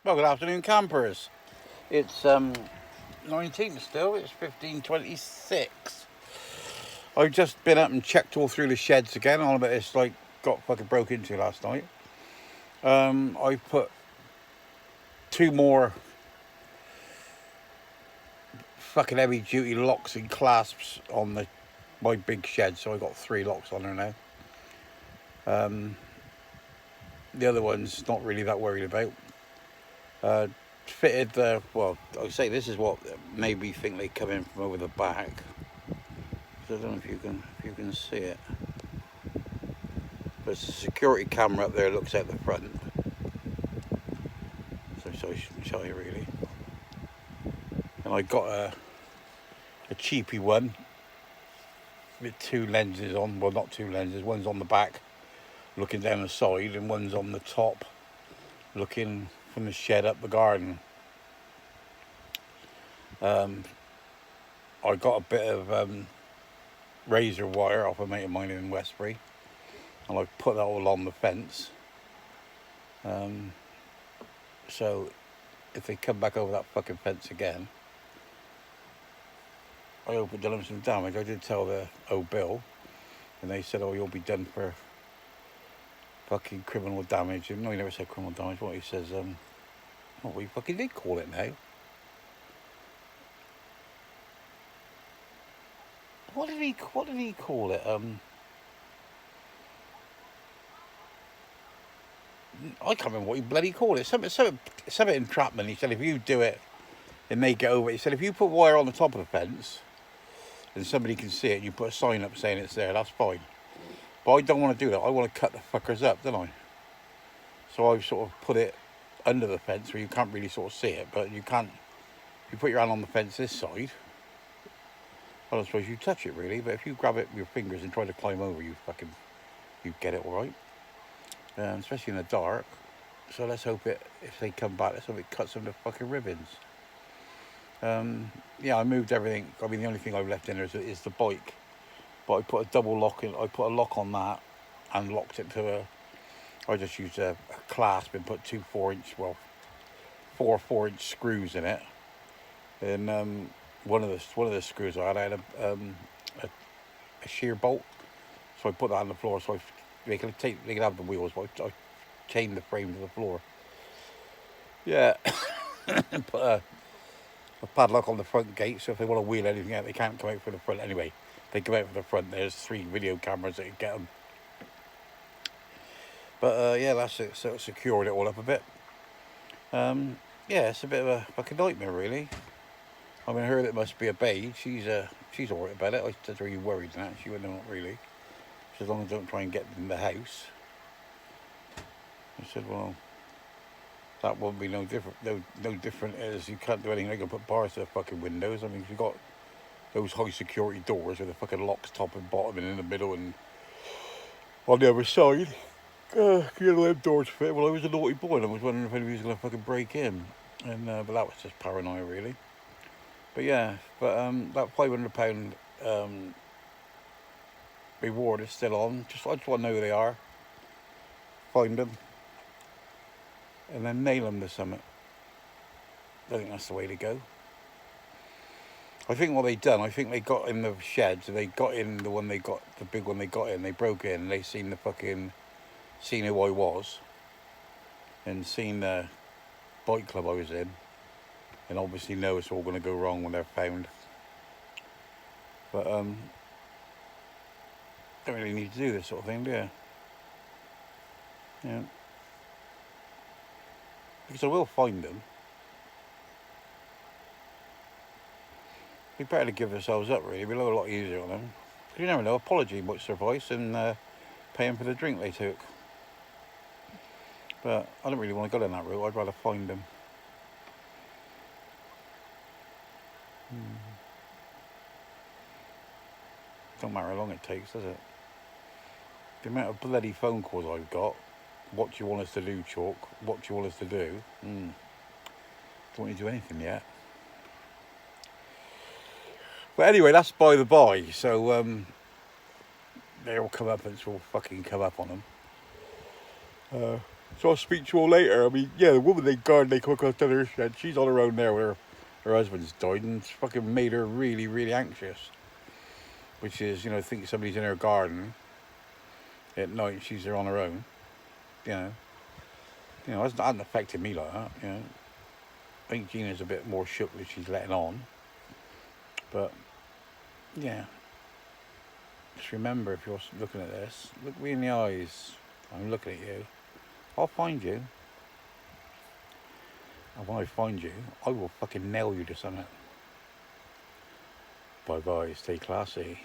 Well, good afternoon, campers. It's 19th still. It's 15:26. I've just been up and checked all through the sheds again. All of it's like got fucking broke into last night. I put two more fucking heavy duty locks and clasps on my big shed, so I got 3 locks on there now. The other one's not really that worried about. Fitted the well. I say this is what made me think they come in from over the back. I don't know if you can see it. There's a security camera up there. Looks out the front. So I shouldn't show you really. And I got a cheapy one with 2 lenses on. Well, not 2 lenses. One's on the back, looking down the side, and one's on the top, looking from the shed up the garden. I got a bit of razor wire off a mate of mine in Westbury, and I put that all on the fence. So if they come back over that fucking fence again, I hope it does them some damage. I did tell the old Bill, and they said, "Oh, you'll be done for fucking criminal damage." And no, he never said criminal damage. What he says, what we fucking did call it now. What did he call it? I can't remember what he bloody called it. Something entrapment. He said if you do it and they get over it, he said if you put wire on the top of the fence and somebody can see it, you put a sign up saying it's there, that's fine. But I don't want to do that. I want to cut the fuckers up, don't I? So I've sort of put it under the fence where you can't really sort of see it, but you can't. If you put your hand on the fence this side, I don't suppose you touch it really, but if you grab it with your fingers and try to climb over, you get it all right. Especially in the dark. So let's hope if they come back, let's hope it cuts them to fucking ribbons. Yeah, I moved everything. I mean, the only thing I've left in there is the bike. But I put a double lock in. I put a lock on that and locked it to I just used a clasp and put 2 4-inch screws in it. And one of the screws I had a shear bolt. So I put that on the floor. So they can have the wheels, but I chained the frame to the floor. Yeah, and put a padlock on the front gate, so if they want to wheel anything out, they can't come out from the front anyway. They come out from the front. There's 3 video cameras that can get them. But yeah, that's it. So it secured it all up a bit. Yeah, it's a bit of a fucking nightmare, really. I mean, her that must be a babe. She's alright about it. I said, "Are you worried?" And that she went, "No, not really. As long as I don't try and get in the house." I said, "Well, that won't be no different. No different as you can't do anything. They can put bars to the fucking windows. I mean, you've got those high security doors with the fucking locks top and bottom and in the middle and on the other side. You know, them doors fit. Well, I was a naughty boy and I was wondering if anybody was going to fucking break in. And but that was just paranoia, really. But yeah, that £500 reward is still on. I just want to know who they are, find them, and then nail them to something. I think that's the way to go. I think what they done, I think they got in the sheds, they got in the big one they got in, they broke in, and they seen who I was, and seen the bike club I was in, and obviously know it's all going to go wrong when they're found. But don't really need to do this sort of thing, do you? Yeah. Because I will find them. We better give ourselves up, really. We'll have a lot easier on them. Because you never know, apology might suffice and paying for the drink they took. But I don't really want to go down that route. I'd rather find them. Don't matter how long it takes, does it? The amount of bloody phone calls I've got. What do you want us to do, Chalk? What do you want us to do? Don't want you to do anything yet. But anyway, that's by the by. So they'll come up and it's all fucking come up on them. So I'll speak to her later. I mean, yeah, the woman they guard, they come across to her shed. She's on her own there with her husband's died, and it's fucking made her really, really anxious. Which is, think somebody's in her garden at night. She's there on her own. You know, it hasn't affected me like that. I think Gina's a bit more shook that she's letting on. But yeah, just remember, if you're looking at this, look me in the eyes. I'm looking at you. I'll find you. And when I find you, I will fucking nail you to something. Bye bye, stay classy.